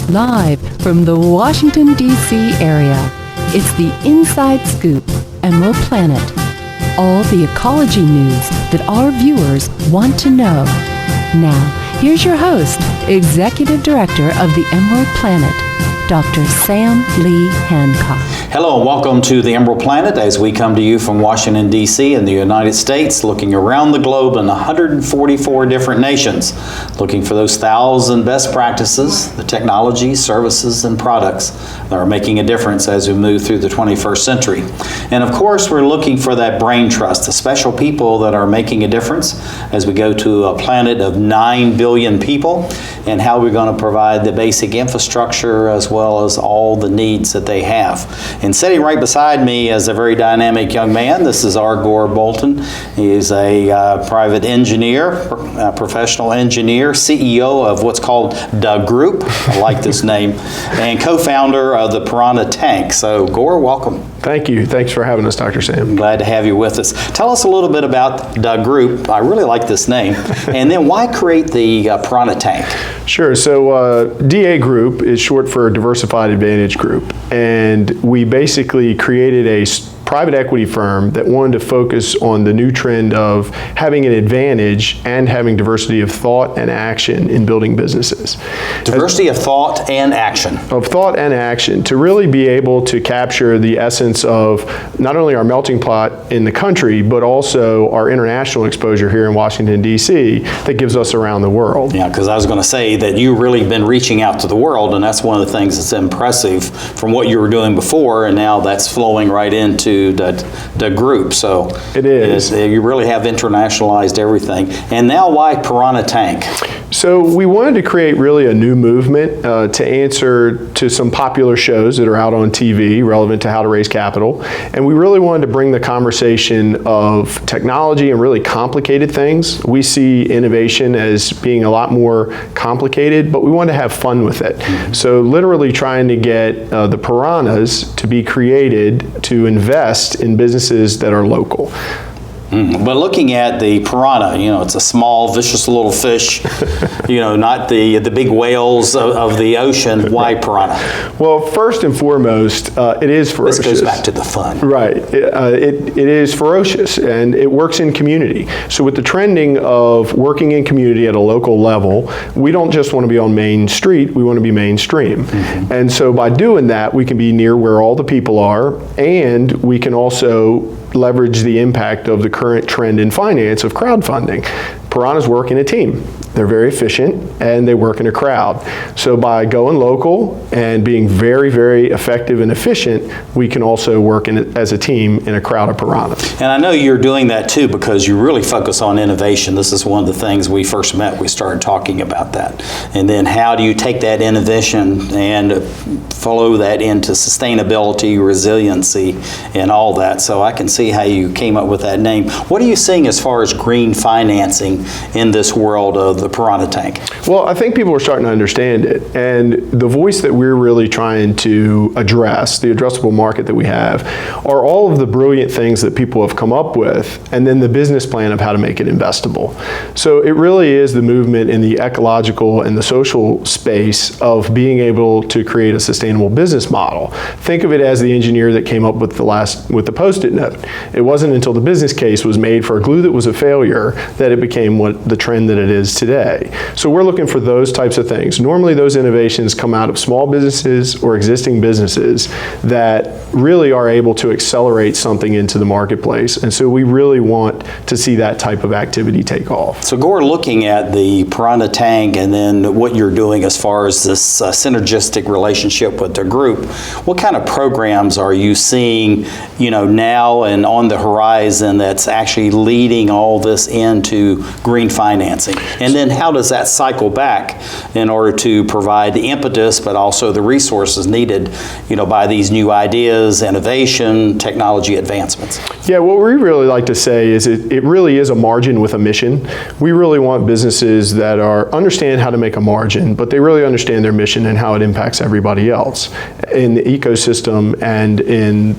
Live from the Washington, D.C. area, it's the Inside Scoop, Emerald Planet. All the ecology news that our viewers want to know. Now, here's your host, Executive Director of the Emerald Planet, Dr. Sam Lee Hancock. Hello and welcome to the Emerald Planet as we come to you from Washington, D.C. in the United States, looking around the globe in 144 different nations, looking for those 1,000 best practices, the technology, services, and products that are making a difference as we move through the 21st century. And of course, we're looking for that brain trust, the special people that are making a difference as we go to a planet of 9 billion people, and how we're going to provide the basic infrastructure as well as all the needs that they have. And sitting right beside me is a very dynamic young man. This is R. Gore Bolton. He is a private engineer, a professional engineer, CEO of what's called the Group. I like this name. And co-founder of the Piranha Tank. So Gore, welcome. Thank you. Thanks for having us, Dr. Sam. I'm glad to have you with us. Tell us a little bit about the Group. I really like this name. And then why create the Piranha Tank? Sure. So DA Group is short for Diversified Advantage Group. And we basically created a private equity firm that wanted to focus on the new trend of having an advantage and having diversity of thought and action in building businesses. Diversity of thought and action. Of thought and action, to really be able to capture the essence of not only our melting pot in the country, but also our international exposure here in Washington, D.C. that gives us around the world. Yeah, because I was going to say that you've really been reaching out to the world, and that's one of the things that's impressive from what you were doing before, and now that's flowing right into the group. So it is. You really have internationalized everything. And now why Piranha Tank? So we wanted to create really a new movement to answer to some popular shows that are out on TV relevant to how to raise capital. And we really wanted to bring the conversation of technology and really complicated things. We see innovation as being a lot more complicated, but we wanted to have fun with it. Mm-hmm. So literally trying to get the piranhas to be created to invest in businesses that are local. But looking at the piranha, it's a small, vicious little fish, not the big whales of the ocean. Why piranha? Well, first and foremost, it is ferocious. This goes back to the fun. Right. It is ferocious, and it works in community. So with the trending of working in community at a local level, we don't just want to be on Main Street, we want to be mainstream. Mm-hmm. And so by doing that, we can be near where all the people are, and we can also leverage the impact of the current trend in finance of crowdfunding. Piranhas work in a team. They're very efficient, and they work in a crowd. So by going local and being very, very effective and efficient, we can also work as a team in a crowd of piranhas. And I know you're doing that too because you really focus on innovation. This is one of the things we first met. We started talking about that. And then how do you take that innovation and follow that into sustainability, resiliency, and all that? So I can see how you came up with that name. What are you seeing as far as green financing in this world of the Piranha Tank? Well, I think people are starting to understand it, and the voice that we're really trying to address, the addressable market that we have, are all of the brilliant things that people have come up with, and then the business plan of how to make it investable. So it really is the movement in the ecological and the social space of being able to create a sustainable business model. Think of it as the engineer that came up with the Post-it note. It wasn't until the business case was made for a glue that was a failure that it became what the trend that it is today. So we're looking for those types of things. Normally those innovations come out of small businesses or existing businesses that really are able to accelerate something into the marketplace. And so we really want to see that type of activity take off. So Gore, looking at the Piranha Tank and then what you're doing as far as this synergistic relationship with the group, what kind of programs are you seeing, now and on the horizon that's actually leading all this into green financing? And then how does that cycle back in order to provide the impetus but also the resources needed, by these new ideas, innovation, technology advancements? Yeah, what we really like to say is it really is a margin with a mission. We really want businesses that understand how to make a margin, but they really understand their mission and how it impacts everybody else in the ecosystem and in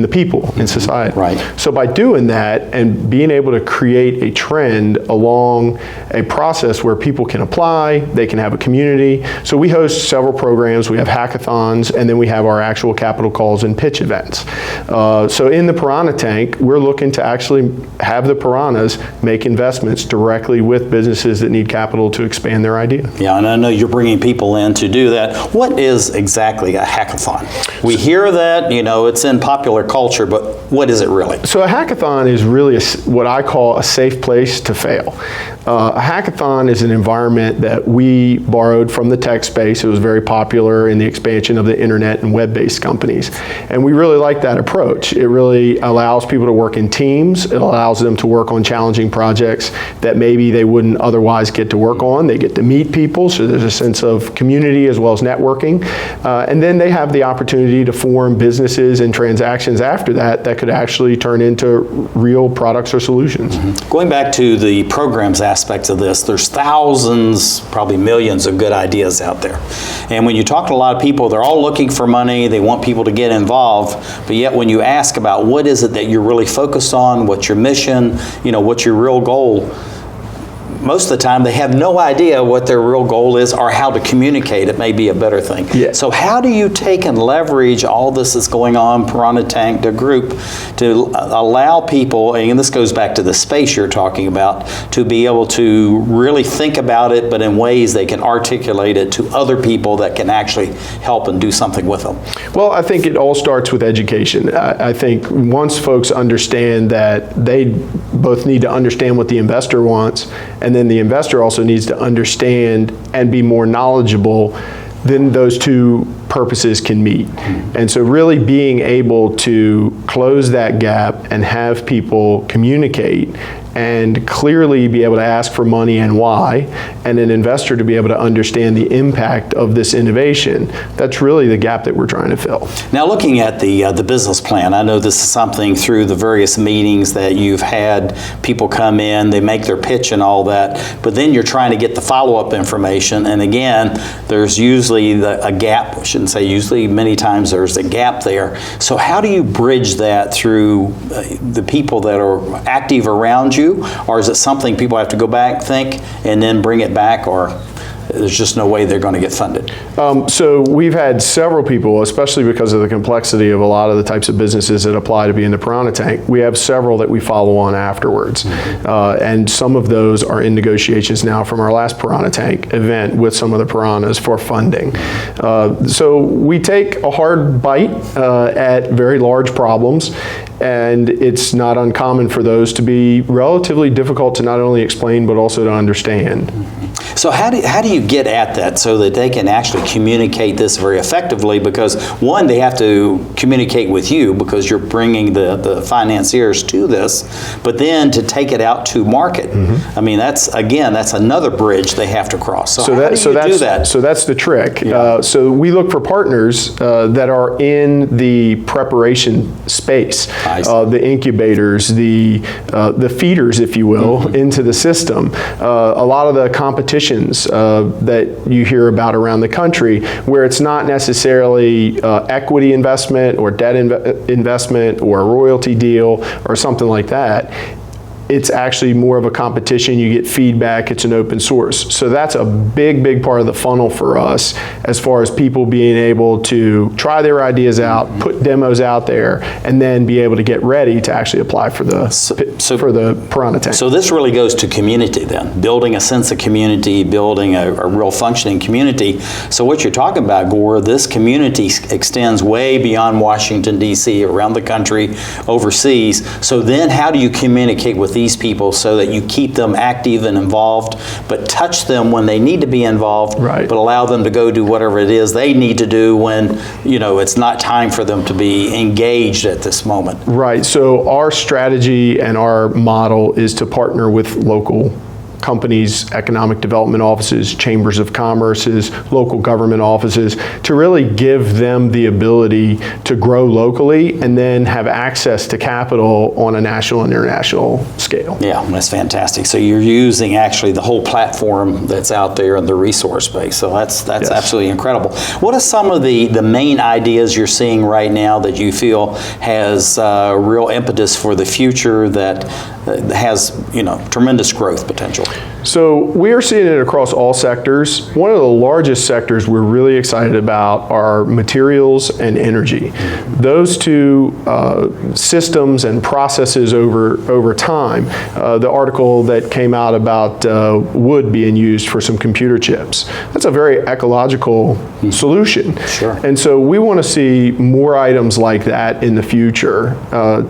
the people, in society. Right. So by doing that and being able to create a trend along a process where people can apply, they can have a community. So we host several programs. We have hackathons, and then we have our actual capital calls and pitch events. So in the Piranha Tank, we're looking to actually have the piranhas make investments directly with businesses that need capital to expand their idea. Yeah, and I know you're bringing people in to do that. What is exactly a hackathon? We hear that, it's in popular culture, but what is it really? So a hackathon is really what I call a safe place to fail. A hackathon is an environment that we borrowed from the tech space. It was very popular in the expansion of the internet and web-based companies. And we really like that approach. It really allows people to work in teams. It allows them to work on challenging projects that maybe they wouldn't otherwise get to work on. They get to meet people, so there's a sense of community as well as networking. And then they have the opportunity to form businesses and transactions after that that could actually turn into real products or solutions. Mm-hmm. Going back to the programs aspects of this, there's thousands, probably millions of good ideas out there. And when you talk to a lot of people, they're all looking for money, they want people to get involved, but yet when you ask about what is it that you're really focused on, what's your mission, what's your real goal, most of the time they have no idea what their real goal is or how to communicate. It may be a better thing. Yeah. So how do you take and leverage all this that's going on, Piranha Tank, the group, to allow people, and this goes back to the space you're talking about, to be able to really think about it, but in ways they can articulate it to other people that can actually help and do something with them? Well, I think it all starts with education. I think once folks understand that they both need to understand what the investor wants, and then the investor also needs to understand and be more knowledgeable, then those two purposes can meet. And so really being able to close that gap and have people communicate and clearly be able to ask for money and why, and an investor to be able to understand the impact of this innovation, that's really the gap that we're trying to fill. Now looking at the business plan, I know this is something through the various meetings that you've had people come in, they make their pitch and all that, but then you're trying to get the follow-up information, and again, there's usually a gap, I shouldn't say usually, many times there's a gap there. So how do you bridge that through the people that are active around you? Or is it something people have to go back, think, and then bring it back, or there's just no way they're going to get funded? So we've had several people, especially because of the complexity of a lot of the types of businesses that apply to be in the Piranha Tank, we have several that we follow on afterwards. And some of those are in negotiations now from our last Piranha Tank event with some of the piranhas for funding. So we take a hard bite at very large problems, and it's not uncommon for those to be relatively difficult to not only explain but also to understand. So how do you get at that so that they can actually communicate this very effectively? Because one, they have to communicate with you because you're bringing the financiers to this, but then to take it out to market. I mean, that's another bridge they have to cross. So how do you do that? So that's the trick. Yeah. So we look for partners that are in the preparation space, the incubators, the feeders, if you will, into the system. A lot of the competitions that you hear about around the country, where it's not necessarily equity investment or debt investment or a royalty deal or something like that. It's actually more of a competition. You get feedback. It's an open source. So that's a big part of the funnel for us as far as people being able to try their ideas out, put demos out there, and then be able to get ready to actually apply for the Piranha Tank. So this really goes to community then, building a sense of community, building a real functioning community. So what you're talking about, Gore, this community extends way beyond Washington, D.C., around the country, overseas. So then how do you communicate with these people so that you keep them active and involved, but touch them when they need to be involved, right, but allow them to go do whatever it is they need to do when, it's not time for them to be engaged at this moment? Right. So our strategy and our model is to partner with local companies, economic development offices, chambers of commerces, local government offices, to really give them the ability to grow locally and then have access to capital on a national and international scale. Yeah, that's fantastic. So you're using actually the whole platform that's out there in the resource base. So that's Yes. absolutely incredible. What are some of the main ideas you're seeing right now that you feel has real impetus for the future that has, tremendous growth potential? So we are seeing it across all sectors. One of the largest sectors we're really excited about are materials and energy. Those two systems and processes over time. The article that came out about wood being used for some computer chips. That's a very ecological solution. Sure. And so we want to see more items like that in the future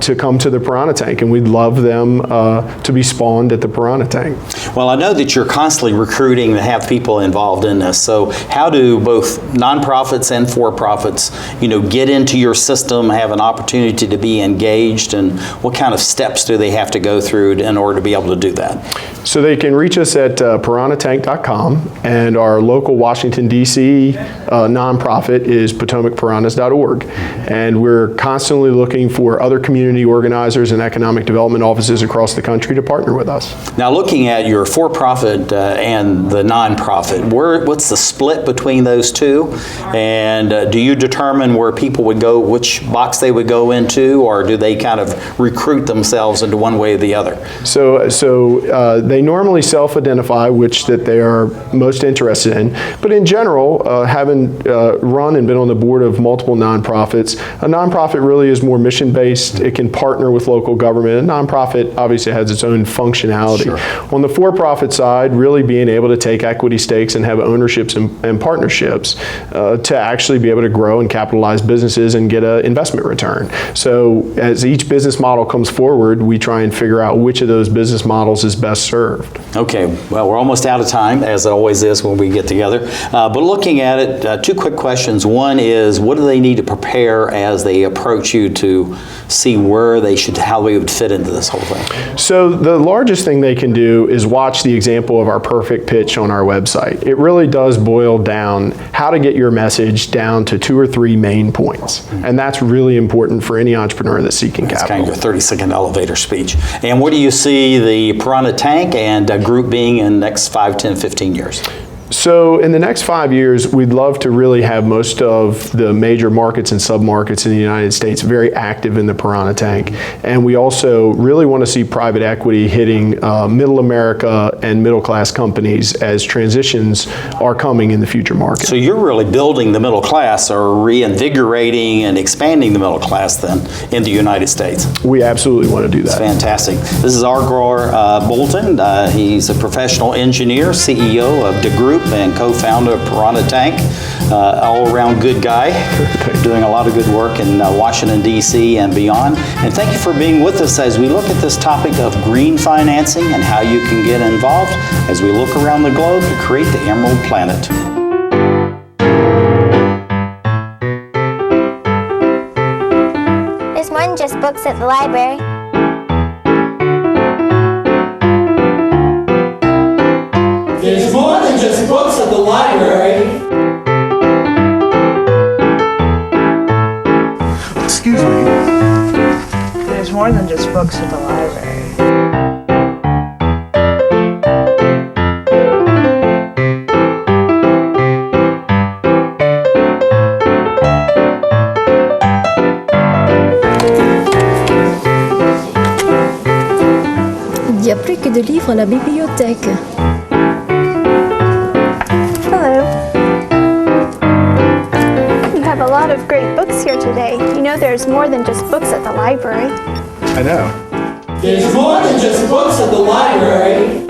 to come to the Piranha Tank, and we'd love them to be spawned at the Piranha Tank. Well, I know that you're constantly recruiting to have people involved in this. So how do both nonprofits and for-profits, get into your system, have an opportunity to be engaged, and what kind of steps do they have to go through in order to be able to do that? So they can reach us at piranhatank.com, and our local Washington, D.C. nonprofit is potomacpiranhas.org. And we're constantly looking for other community organizers and economic development offices across the country to partner with us. Now, looking at your for-profit and the nonprofit, what's the split between those two? And do you determine where people would go, which box they would go into, or do they kind of recruit themselves into one way or the other? So they normally self-identify which that they are most interested in, but in general, having run and been on the board of multiple nonprofits, a nonprofit really is more mission-based. It can partner with local government. A nonprofit obviously has its own functionality. Sure. On the for-profit side, really being able to take equity stakes and have ownerships and partnerships to actually be able to grow and capitalize businesses and get an investment return. So as each business model comes forward, we try and figure out which of those business models is best served. Okay, well, we're almost out of time, as it always is when we get together. But looking at it, two quick questions. One is, what do they need to prepare as they approach you to see how they would fit into this whole thing? So the largest thing they can do is watch the example of our perfect pitch on our website. It really does boil down how to get your message down to 2 or 3 main points. And that's really important for any entrepreneur that's seeking capital. It's kind of your 30-second elevator speech. And where do you see the Piranha Tank and group being in the next 5, 10, 15 years? So in the next 5 years, we'd love to really have most of the major markets and submarkets in the United States very active in the Piranha Tank. And we also really want to see private equity hitting middle America and middle class companies as transitions are coming in the future market. So you're really building the middle class, or reinvigorating and expanding the middle class then in the United States. We absolutely want to do that. That's fantastic. This is Argor Bolton. He's a professional engineer, CEO of DeGroup, and co-founder of Piranha Tank. All-around good guy, doing a lot of good work in Washington, D.C. and beyond. And thank you for being with us as we look at this topic of green financing and how you can get involved as we look around the globe to create the Emerald Planet. There's more than just books at the library. There's more than just books at the library. Excuse me. There's more than just books at the library. Il y a plus que de livres à la bibliothèque. A lot of great books here today. You know there's more than just books at the library. I know. There's more than just books at the library.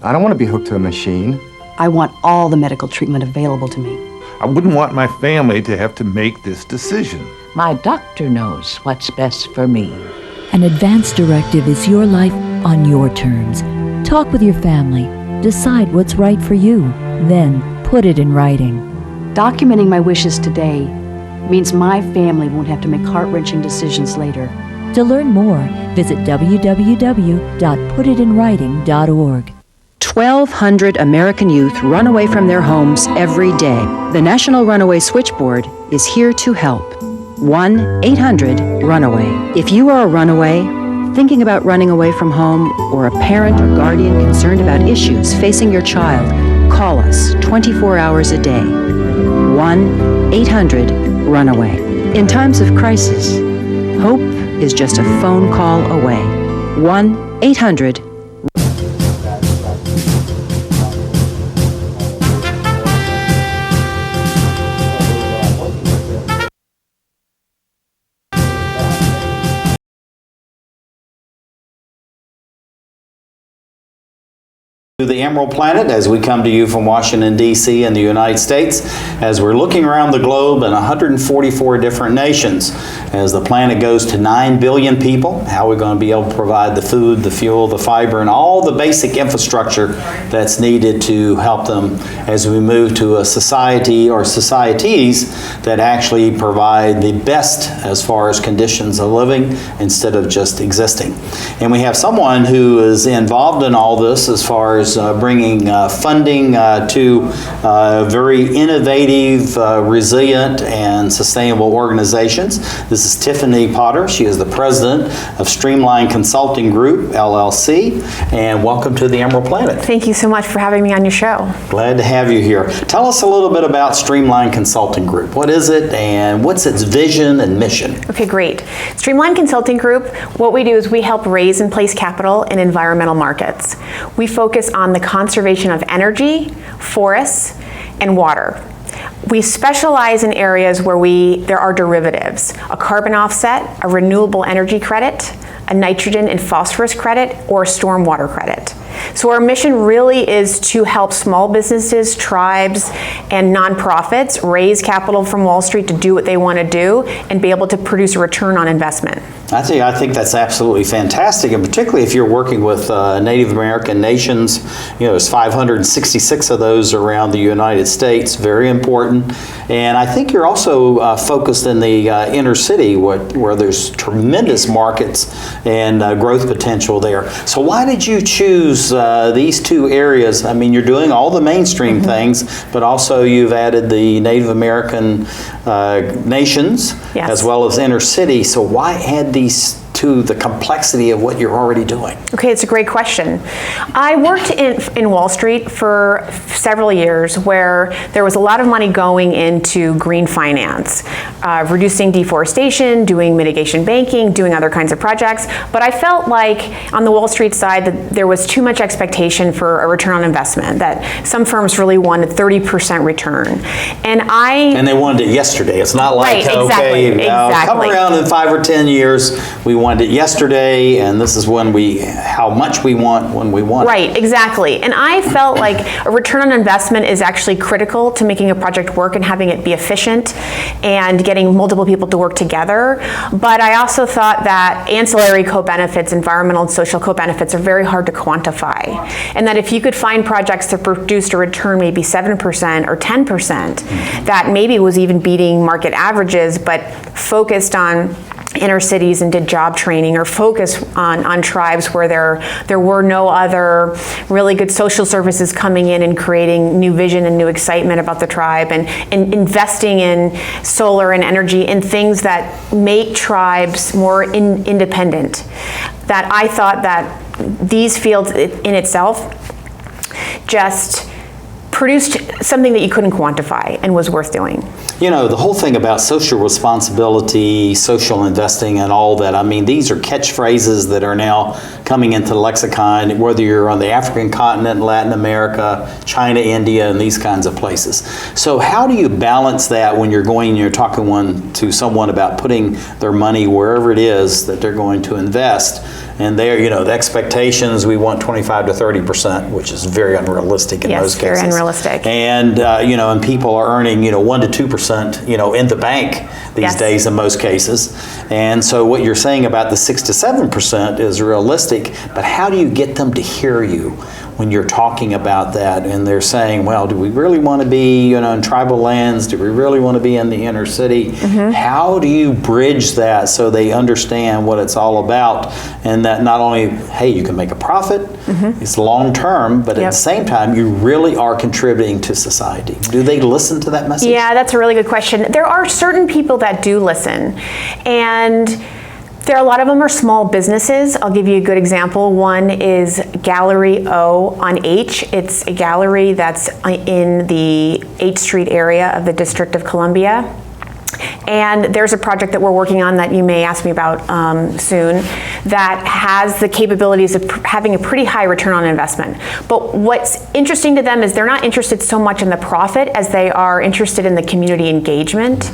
I don't want to be hooked to a machine. I want all the medical treatment available to me. I wouldn't want my family to have to make this decision. My doctor knows what's best for me. An advance directive is your life on your terms. Talk with your family. Decide what's right for you. Then put it in writing. Documenting my wishes today means my family won't have to make heart-wrenching decisions later. To learn more, visit www.putitinwriting.org. 1,200 American youth run away from their homes every day. The National Runaway Switchboard is here to help. 1-800-RUNAWAY. If you are a runaway, thinking about running away from home, or a parent or guardian concerned about issues facing your child, call us 24 hours a day. 1-800-RUNAWAY. In times of crisis, Hope is just a phone call away. 1-800 The Emerald Planet, as we come to you from Washington, D.C. in the United States, as we're looking around the globe in 144 different nations. As the planet goes to 9 billion people, how are we going to be able to provide the food, the fuel, the fiber, and all the basic infrastructure that's needed to help them as we move to a society or societies that actually provide the best as far as conditions of living instead of just existing. And we have someone who is involved in all this as far as bringing funding to very innovative, resilient, and sustainable organizations. This is Tiffany Potter. She is the president of Streamline Consulting Group, LLC, and welcome to the Emerald Planet. Thank you so much for having me on your show. Glad to have you here. Tell us a little bit about Streamline Consulting Group. What is it, and what's its vision and mission? Okay, great. Streamline Consulting Group, what we do is we help raise and place capital in environmental markets. We focus on the conservation of energy, forests, and water. We specialize in areas where there are derivatives, a carbon offset, a renewable energy credit, a nitrogen and phosphorus credit, or a stormwater credit. So our mission really is to help small businesses, tribes, and nonprofits raise capital from Wall Street to do what they want to do and be able to produce a return on investment. I think that's absolutely fantastic, and particularly if you're working with Native American nations. You know, there's 566 of those around the United States, very important. And I think you're also focused in the inner city where there's tremendous markets and growth potential there. So why did you choose these two areas? I mean, you're doing all the mainstream things, but also you've added the Native American nations, yes, as well as inner city. So why add these to the complexity of what you're already doing? Okay, it's a great question. I worked in Wall Street for several years where there was a lot of money going into green finance, reducing deforestation, doing mitigation banking, doing other kinds of projects. But I felt like on the Wall Street side that there was too much expectation for a return on investment, that some firms really wanted 30% return. And they wanted it yesterday. It's not like, right, exactly, okay, come around in 5 or 10 years, we wanted it yesterday, and this is how much we want when we want it. Right, exactly. And I felt like a return on investment is actually critical to making a project work and having it be efficient and getting multiple people to work together. But I also thought that ancillary co-benefits, environmental and social co-benefits, are very hard to quantify. And that if you could find projects that produced a return maybe 7% or 10%, that maybe was even beating market averages, but focused on inner cities and did job training, or focus on tribes where there were no other really good social services coming in and creating new vision and new excitement about the tribe, and investing in solar and energy and things that make tribes more independent. That I thought that these fields in itself just produced something that you couldn't quantify and was worth doing. You know, the whole thing about social responsibility, social investing, and all that, I mean, these are catchphrases that are now coming into the lexicon, whether you're on the African continent, Latin America, China, India, and these kinds of places. So how do you balance that when you're talking to someone about putting their money wherever it is that they're going to invest? And there, you know, the expectations, we want 25 to 30%, which is very unrealistic in most cases. Yes, very unrealistic. And, and people are earning, 1 to 2%, in the bank these days in most cases. And so what you're saying about the 6 to 7% is realistic, but how do you get them to hear you when you're talking about that and they're saying, well, do we really want to be, in tribal lands? Do we really want to be in the inner city? Mm-hmm. How do you bridge that so they understand what it's all about, and that not only, hey, you can make a profit, mm-hmm. it's long term, but at the same time, you really are contributing to society. Do they listen to that message? Yeah, that's a really good question. There are certain people that do listen, and a lot of them are small businesses. I'll give you a good example. One is Gallery O on H. It's a gallery that's in the 8th Street area of the District of Columbia. And there's a project that we're working on that you may ask me about soon that has the capabilities of having a pretty high return on investment. But what's interesting to them is they're not interested so much in the profit as they are interested in the community engagement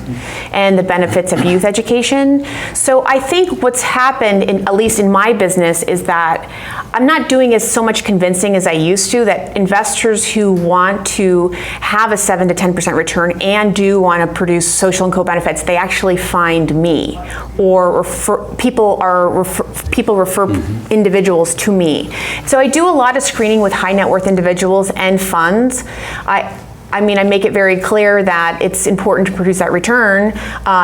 and the benefits of youth education. So I think what's happened, at least in my business, is that I'm not doing as so much convincing as I used to, that investors who want to have a 7 to 10% return and do want to produce social and co-benefits, they actually find me, or people refer individuals to me. So I do a lot of screening with high net worth individuals and funds. I mean, I make it very clear that it's important to produce that return.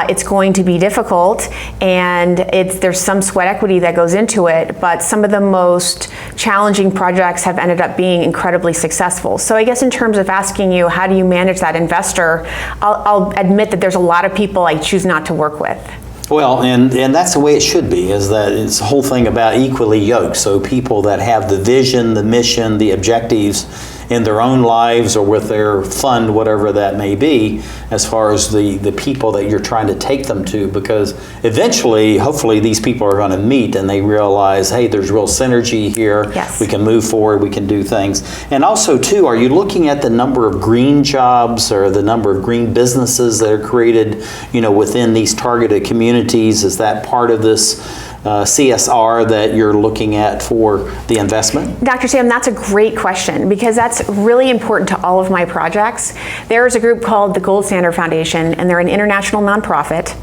It's going to be difficult, and there's some sweat equity that goes into it, but some of the most challenging projects have ended up being incredibly successful. So I guess in terms of asking you, how do you manage that investor, I'll admit that there's a lot of people I choose not to work with. Well, and that's the way it should be, is that it's the whole thing about equally yoked. So people that have the vision, the mission, the objectives in their own lives or with their fund, whatever that may be, as far as the people that you're trying to take them to, because eventually, hopefully, these people are going to meet and they realize, hey, there's real synergy here. Yes. We can move forward, we can do things. And also, too, are you looking at the number of green jobs or the number of green businesses that are created, within these targeted communities? Is that part of this CSR that you're looking at for the investment? Dr. Sam, that's a great question, because that's really important to all of my projects. There is a group called the Gold Standard Foundation, and they're an international nonprofit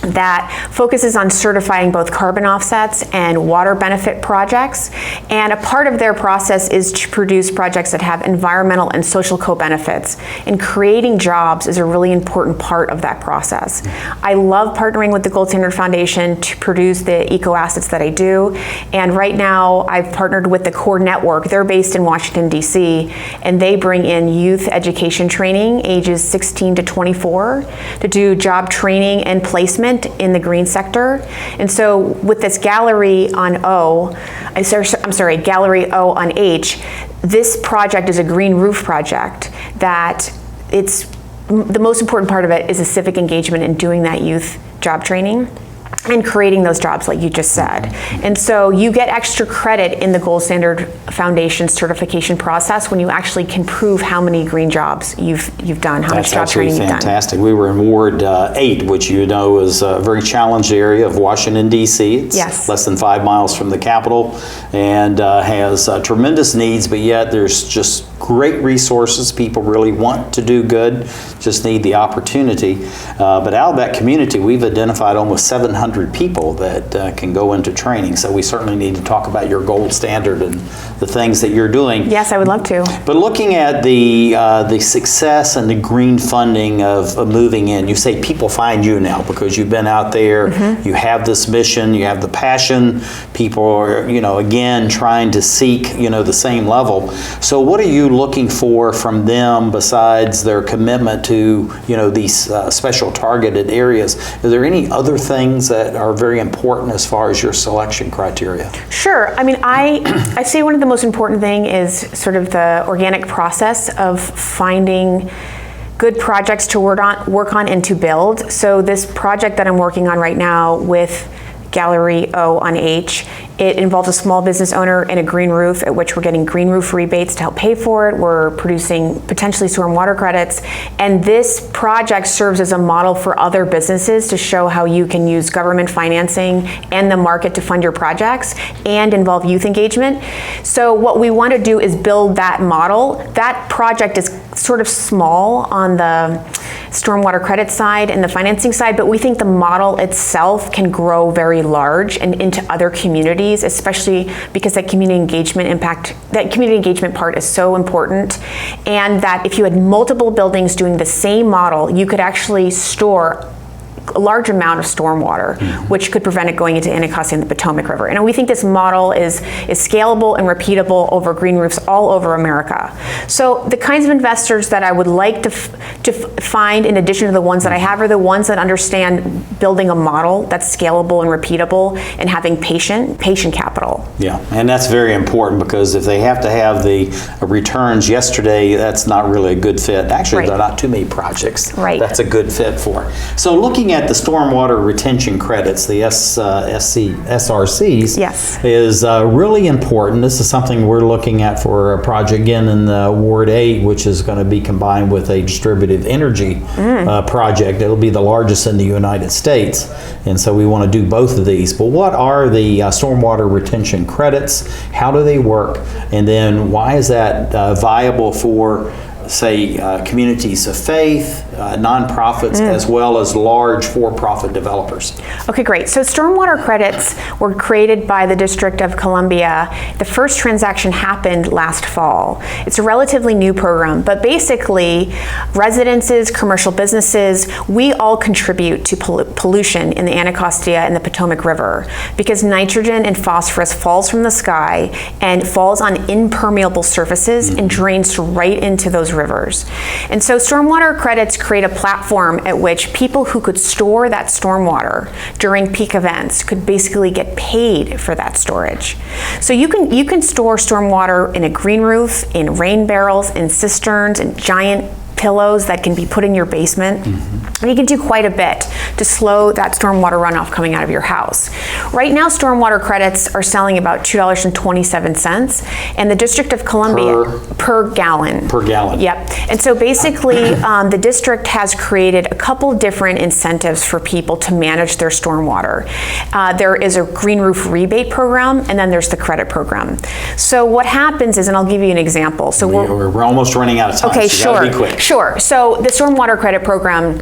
that focuses on certifying both carbon offsets and water benefit projects. And a part of their process is to produce projects that have environmental and social co-benefits. And creating jobs is a really important part of that process. I love partnering with the Gold Standard Foundation to produce the eco-assets that I do. And right now, I've partnered with the Core Network. They're based in Washington, D.C., and they bring in youth education training, ages 16 to 24, to do job training and placement in the green sector. And so with this Gallery on Gallery O on H, this project is a green roof project that the most important part of it is the civic engagement in doing that youth job training and creating those jobs like you just said. And so you get extra credit in the Gold Standard Foundation certification process when you actually can prove how many green jobs you've done, how much job training you've done. That's fantastic. We were in Ward 8, which is a very challenged area of Washington, D.C. It's yes. less than 5 miles from the Capitol, and has tremendous needs, but yet there's just great resources. People really want to do good, just need the opportunity. But out of that community, we've identified almost 700 people that can go into training. So we certainly need to talk about your gold standard and the things that you're doing. Yes, I would love to. But looking at the success and the green funding of moving in, you say people find you now because you've been out there, you have this mission, you have the passion, people are, again, trying to seek, the same level. So what are you looking for from them besides their commitment to, these special targeted areas? Are there any other things that are very important as far as your selection criteria? Sure. I mean, I say one of the most important thing is sort of the organic process of finding good projects to work on and to build. So this project that I'm working on right now with Gallery O on H, it involves a small business owner and a green roof, at which we're getting green roof rebates to help pay for it. We're producing potentially stormwater credits. And this project serves as a model for other businesses to show how you can use government financing and the market to fund your projects and involve youth engagement. So what we want to do is build that model. That project is sort of small on the stormwater credit side and the financing side, but we think the model itself can grow very large and into other communities, especially because that community engagement part is so important. And that if you had multiple buildings doing the same model, you could actually store a large amount of stormwater, which could prevent it going into Anacostia and the Potomac River. And we think this model is scalable and repeatable over green roofs all over America. So the kinds of investors that I would like to find, in addition to the ones that I have, are the ones that understand building a model that's scalable and repeatable and having patient capital. Yeah, and that's very important, because if they have to have the returns yesterday, that's not really a good fit. Actually, right. There are not too many projects right. that's a good fit for. So looking at the stormwater retention credits, the SRCs, Yes. is really important. This is something we're looking at for a project again in Ward 8, which is going to be combined with a distributed energy project. It'll be the largest in the United States, and so we want to do both of these. But what are the stormwater retention credits? How do they work? And then why is that viable for, say, communities of faith, nonprofits, as well as large for-profit developers? Okay, great. So stormwater credits were created by the District of Columbia. The first transaction happened last fall. It's a relatively new program, but basically residences, commercial businesses, we all contribute to pollution in the Anacostia and the Potomac River because nitrogen and phosphorus falls from the sky and falls on impermeable surfaces and drains right into those rivers. And so stormwater credits create a platform at which people who could store that stormwater during peak events could basically get paid for that storage. So you can store stormwater in a green roof, in rain barrels, in cisterns, in giant pillows that can be put in your basement. And you can do quite a bit to slow that stormwater runoff coming out of your house. Right now, stormwater credits are selling about $2.27, and the District of Columbia per gallon. Per gallon. Yep. And so basically, the district has created a couple different incentives for people to manage their stormwater. There is a green roof rebate program, and then there's the credit program. So what happens is, and I'll give you an example. So we're almost running out of time. Okay, so you gotta be quick. Sure. So the stormwater credit program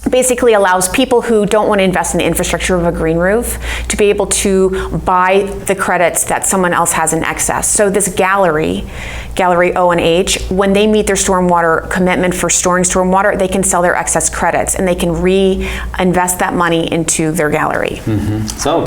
basically allows people who don't want to invest in the infrastructure of a green roof to be able to buy the credits that someone else has in excess. So this gallery O and H, when they meet their stormwater commitment for storing stormwater, they can sell their excess credits and they can reinvest that money into their gallery. So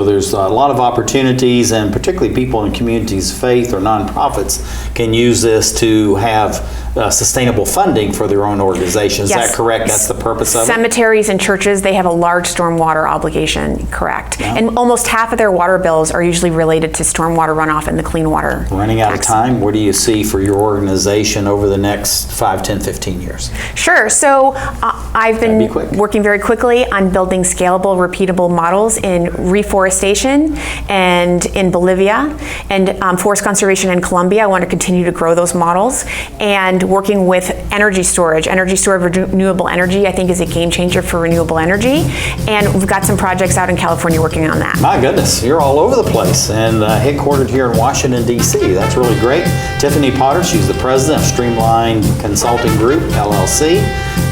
there's a lot of opportunities, and particularly people in communities of faith or nonprofits can use this to have sustainable funding for their own organization. Is that correct? That's the purpose of it? Cemeteries and churches, they have a large stormwater obligation, correct. Yeah. And almost half of their water bills are usually related to stormwater runoff and the clean water Running out of time, what do you see for your organization over the next 5, 10, 15 years? Sure. So I've been working very quickly on building scalable, repeatable models in reforestation and in Bolivia and forest conservation in Colombia. I want to continue to grow those models, and working with energy storage. Energy storage of renewable energy, I think, is a game changer for renewable energy. And we've got some projects out in California working on that. My goodness, you're all over the place, and headquartered here in Washington, D.C. That's really great. Tiffany Potter, she's the president of Streamline Consulting Group, LLC,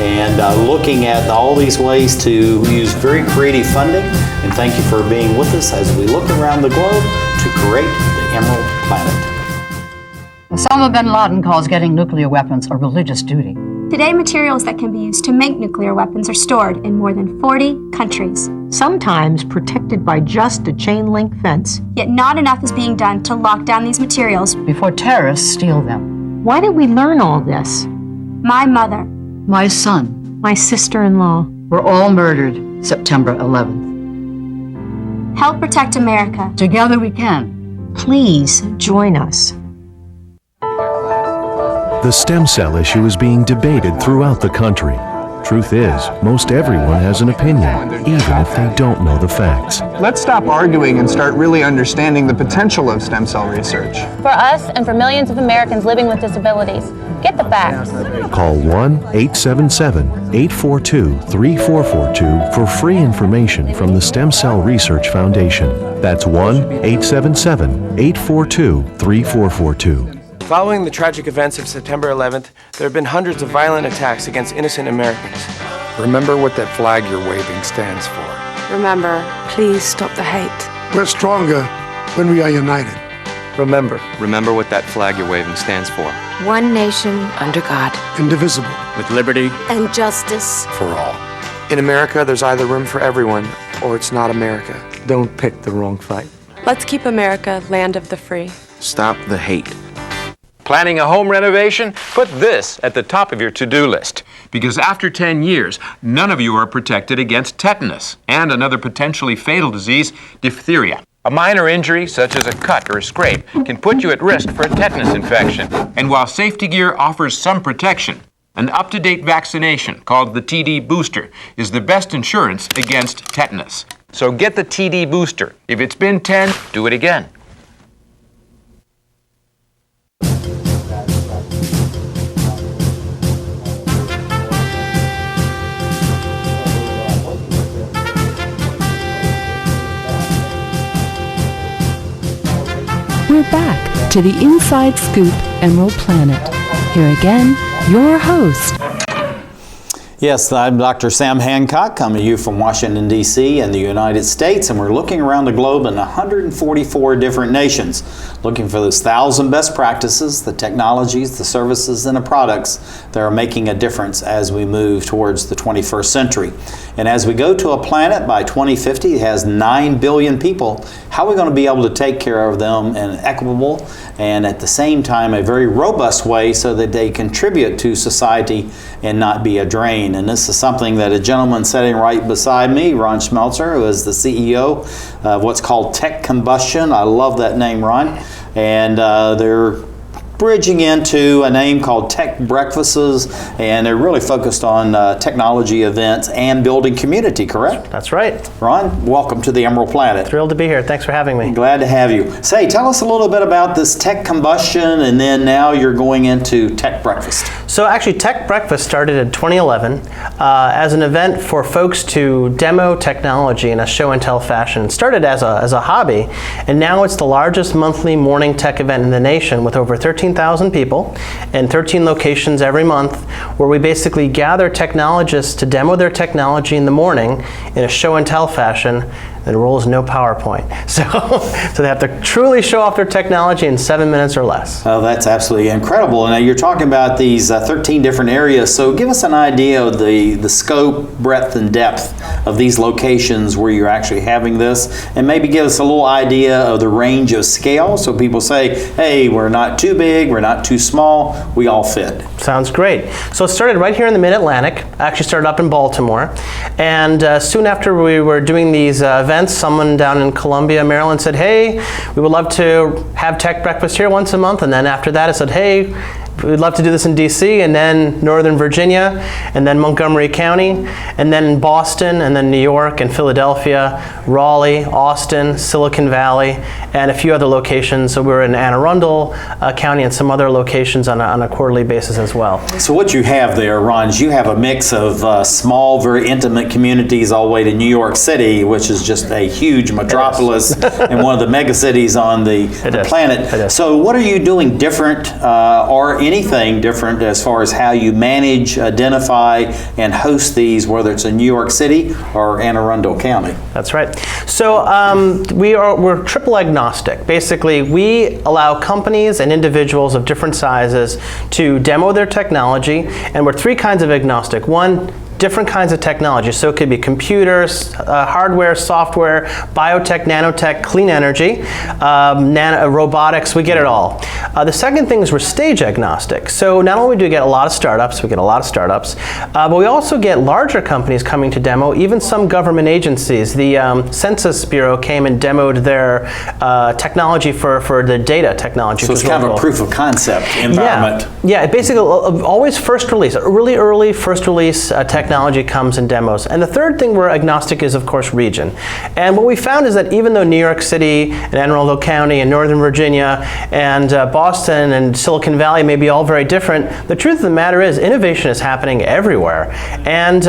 and looking at all these ways to use very creative funding. And thank you for being with us as we look around the globe to create the Emerald Planet. Osama bin Laden calls getting nuclear weapons a religious duty. Today, materials that can be used to make nuclear weapons are stored in more than 40 countries. Sometimes protected by just a chain link fence. Yet not enough is being done to lock down these materials before terrorists steal them. Why did we learn all this? My mother, my son, my sister-in-law were all murdered September 11th. Help protect America. Together we can. Please join us. The stem cell issue is being debated throughout the country. Truth is, most everyone has an opinion, even if they don't know the facts. Let's stop arguing and start really understanding the potential of stem cell research. For us and for millions of Americans living with disabilities, get the facts. Call 1-877-842-3442 for free information from the Stem Cell Research Foundation. That's 1-877-842-3442. Following the tragic events of September 11th, there have been hundreds of violent attacks against innocent Americans. Remember what that flag you're waving stands for. Remember, please stop the hate. We're stronger when we are united. Remember what that flag you're waving stands for. One nation under God. Indivisible. With liberty and justice for all. In America, there's either room for everyone or it's not America. Don't pick the wrong fight. Let's keep America land of the free. Stop the hate. Planning a home renovation? Put this at the top of your to-do list. Because after 10 years, none of you are protected against tetanus and another potentially fatal disease, diphtheria. A minor injury, such as a cut or a scrape, can put you at risk for a tetanus infection. And while safety gear offers some protection, An up-to-date vaccination called the TD booster is the best insurance against tetanus. So get the TD booster. If it's been 10, do it again. We're back to the Inside Scoop Emerald Planet. Here again, your host. Yes, I'm Dr. Sam Hancock, coming to you from Washington, D.C. and the United States, and we're looking around the globe in 144 different nations, looking for those 1,000 best practices, the technologies, the services, and the products that are making a difference as we move towards the 21st century. And as we go to a planet by 2050 that has 9 billion people, how are we going to be able to take care of them in an equitable and at the same time a very robust way so that they contribute to society and not be a drain? And this is something that a gentleman sitting right beside me, Ron Schmelzer, who is the CEO of what's called Tech Combustion. I love that name, Ron. And they're bridging into a name called Tech Breakfasts, and they're really focused on technology events and building community, correct? That's right. Ron, welcome to the Emerald Planet. Thrilled to be here. Thanks for having me. Glad to have you. Say, tell us a little bit about this Tech Combustion, and then now you're going into Tech Breakfast. So actually, Tech Breakfast started in 2011 as an event for folks to demo technology in a show and tell fashion. It started as a hobby, and now it's the largest monthly morning tech event in the nation with over 13,000 people in 13 locations every month, where we basically gather technologists to demo their technology in the morning in a show and tell fashion. The rule is no PowerPoint. So they have to truly show off their technology in 7 minutes or less. Oh, that's absolutely incredible. And you're talking about these 13 different areas. So give us an idea of the scope, breadth, and depth of these locations where you're actually having this. And maybe give us a little idea of the range of scale. So people say, hey, we're not too big, we're not too small, we all fit. Sounds great. So it started right here in the Mid-Atlantic. I actually started up in Baltimore. And soon after we were doing these events, someone down in Columbia, Maryland said, hey, we would love to have Tech Breakfast here once a month. And then after that, I said, hey, we'd love to do this in DC, and then Northern Virginia, and then Montgomery County, and then Boston, and then New York, and Philadelphia, Raleigh, Austin, Silicon Valley, and a few other locations. So we're in Anne Arundel County and some other locations on a quarterly basis as well. So what you have there, Ron, is you have a mix of small, very intimate communities all the way to New York City, which is just a huge metropolis and one of the mega cities on the planet. So what are you doing different or anything different as far as how you manage, identify, and host these, whether it's in New York City or Anne Arundel County? That's right. So we're triple agnostic. Basically, we allow companies and individuals of different sizes to demo their technology, and we're three kinds of agnostic. One, different kinds of technology. So it could be computers, hardware, software, biotech, nanotech, clean energy, robotics, we get it all. The second thing is we're stage agnostic. So not only do we get a lot of startups, but we also get larger companies coming to demo, even some government agencies. The Census Bureau came and demoed their technology for the data technology. So it's kind of a proof of concept environment. Yeah, basically always first release, really early first release technology comes in demos. And the third thing we're agnostic is, of course, region. And what we found is that even though New York City and Anne Arundel County and Northern Virginia and Boston and Silicon Valley may be all very different, the truth of the matter is innovation is happening everywhere. And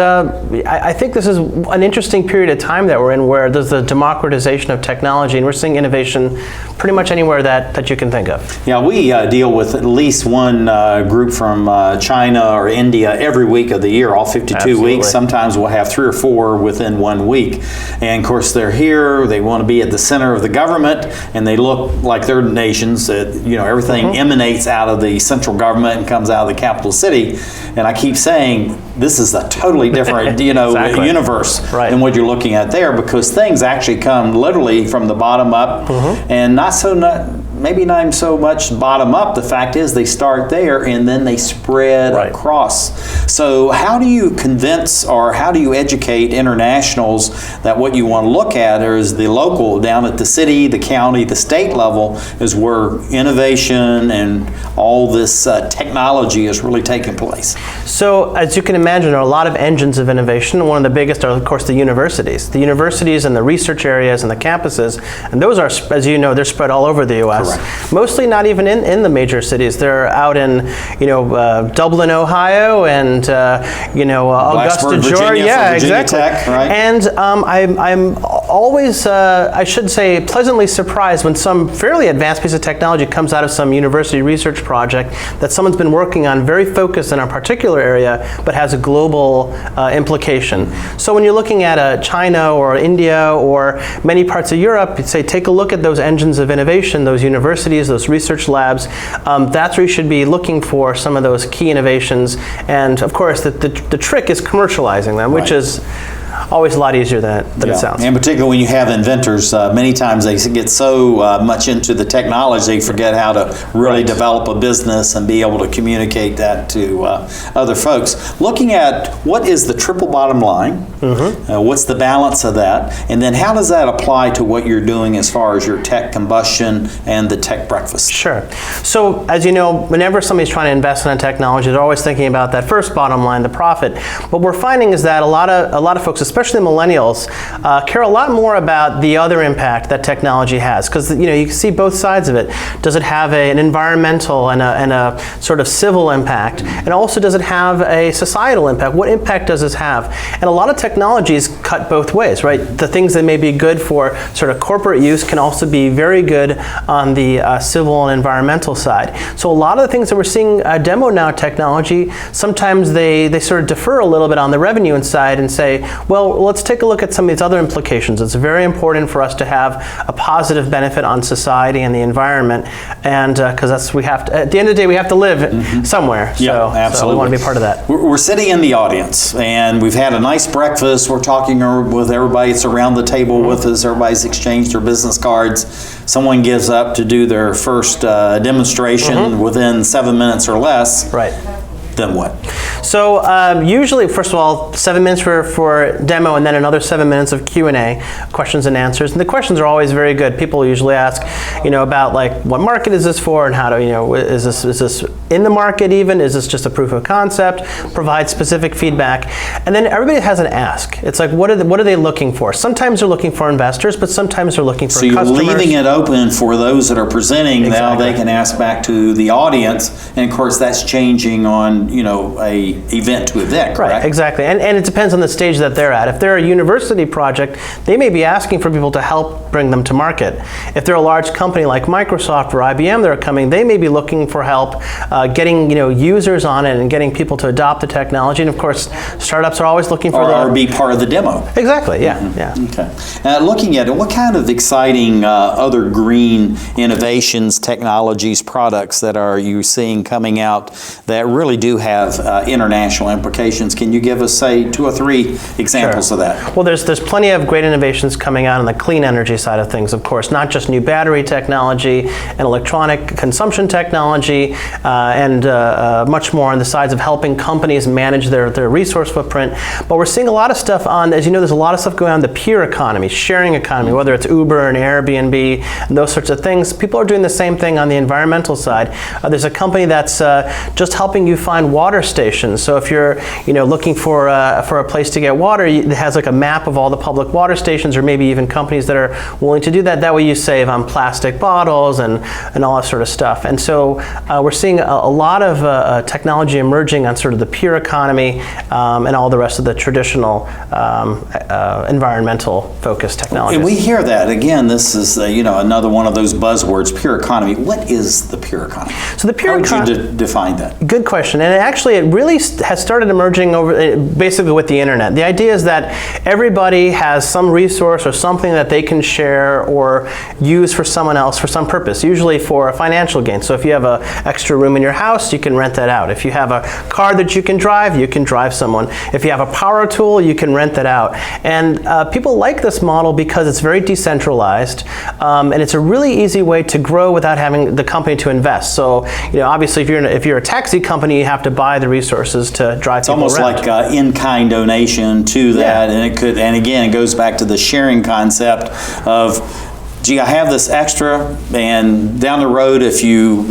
I think this is an interesting period of time that we're in, where there's the democratization of technology, and we're seeing innovation pretty much anywhere that you can think of. Yeah, we deal with at least one group from China or India every week of the year, all 52 weeks. Sometimes we'll have 3 or 4 within 1 week. And of course, they're here, they want to be at the center of the government, and they look like their nations. Everything emanates out of the central government and comes out of the capital city. And I keep saying, this is a totally different universe than what you're looking at there, because things actually come literally from the bottom up, and not so maybe not even so much bottom up. The fact is they start there and then they spread across. So how do you convince or how do you educate internationals that what you want to look at is the local, down at the city, the county, the state level is where innovation and all this technology is really taking place? So as you can imagine, there are a lot of engines of innovation. One of the biggest are, of course, the universities. The universities and the research areas and the campuses, and those are, as you know, they're spread all over the U.S. Correct. Mostly not even in the major cities. They're out in, Dublin, Ohio, and Augusta, Blacksburg, Georgia. Virginia, Yeah, Virginia exactly. Tech, right? And I'm always, I should say, pleasantly surprised when some fairly advanced piece of technology comes out of some university research project that someone's been working on, very focused in a particular area, but has a global implication. So when you're looking at China or India or many parts of Europe, you'd say take a look at those engines of innovation, those universities, those research labs. That's where you should be looking for some of those key innovations. And of course, the trick is commercializing them, which is always a lot easier than it sounds. And particularly when you have inventors, many times they get so much into the technology they forget how to really develop a business and be able to communicate that to other folks. Looking at what is the triple bottom line, what's the balance of that, and then how does that apply to what you're doing as far as your tech combustion and the tech breakfast? Sure. So as you know, whenever somebody's trying to invest in a technology, they're always thinking about that first bottom line, the profit. What we're finding is that a lot of folks, especially millennials, care a lot more about the other impact that technology has, because you can see both sides of it. Does it have an environmental and a sort of civil impact, and also does it have a societal impact? What impact does this have? And a lot of technologies cut both ways, right? The things that may be good for sort of corporate use can also be very good on the civil and environmental side. So a lot of the things that we're seeing demo now technology, sometimes they sort of defer a little bit on the revenue side and say, well, let's take a look at some of these other implications. It's very important for us to have a positive benefit on society and the environment, and because at the end of the day, we have to live somewhere. Yeah, absolutely. So we want to be part of that. We're sitting in the audience, and we've had a nice breakfast. We're talking with everybody that's around the table with us. Everybody's exchanged their business cards. Someone gives up to do their first demonstration within 7 minutes or less. Right. Then what? So usually, first of all, 7 minutes for demo, and then another 7 minutes of Q&A, questions and answers. And the questions are always very good. People usually ask, about like what market is this for, and how to, is this in the market even? Is this just a proof of concept? Provide specific feedback, and then everybody has an ask. It's like, what are they looking for? Sometimes they're looking for investors, but sometimes they're looking for customers. So you're leaving it open for those that are presenting. Now they can ask back to the audience, and of course that's changing on a event to event, correct? Right, exactly. And it depends on the stage that they're at. If they're a university project, they may be asking for people to help bring them to market. If they're a large company like Microsoft or IBM that are coming, they may be looking for help getting users on it and getting people to adopt the technology. And of course, startups are always looking for or be part of the demo. Exactly, yeah. Okay. Looking at it, what kind of exciting other green innovations, technologies, products that are you seeing coming out that really do have international implications? Can you give us, say, 2 or 3 examples of that? Well, there's plenty of great innovations coming out on the clean energy side of things, of course, not just new battery technology and electronic consumption technology, and much more on the sides of helping companies manage their resource footprint. But we're seeing a lot of stuff on, as you know, there's a lot of stuff going on the peer economy, sharing economy, whether it's Uber and Airbnb and those sorts of things. People are doing the same thing on the environmental side. There's a company that's just helping you find water stations. So if you're looking for a place to get water, it has like a map of all the public water stations, or maybe even companies that are willing to do that. That way you save on plastic bottles and all that sort of stuff. And so we're seeing a lot of technology emerging on sort of the peer economy and all the rest of the traditional environmental focused technologies. And we hear that again. This is another one of those buzzwords, pure economy. What is the pure economy? So the pure economy. How would you define that? Good question. And it really has started emerging basically with the internet. The idea is that everybody has some resource or something that they can share or use for someone else for some purpose, usually for a financial gain. So if you have an extra room in your house, you can rent that out. If you have a car that you can drive someone. If you have a power tool, you can rent that out. And people like this model because it's very decentralized, and it's a really easy way to grow without having the company to invest. So, obviously, if you're a taxi company, you have to buy the resources to drive people around. It's almost like in-kind donation to that, and again, it goes back to the sharing concept of, gee, I have this extra, and down the road, if you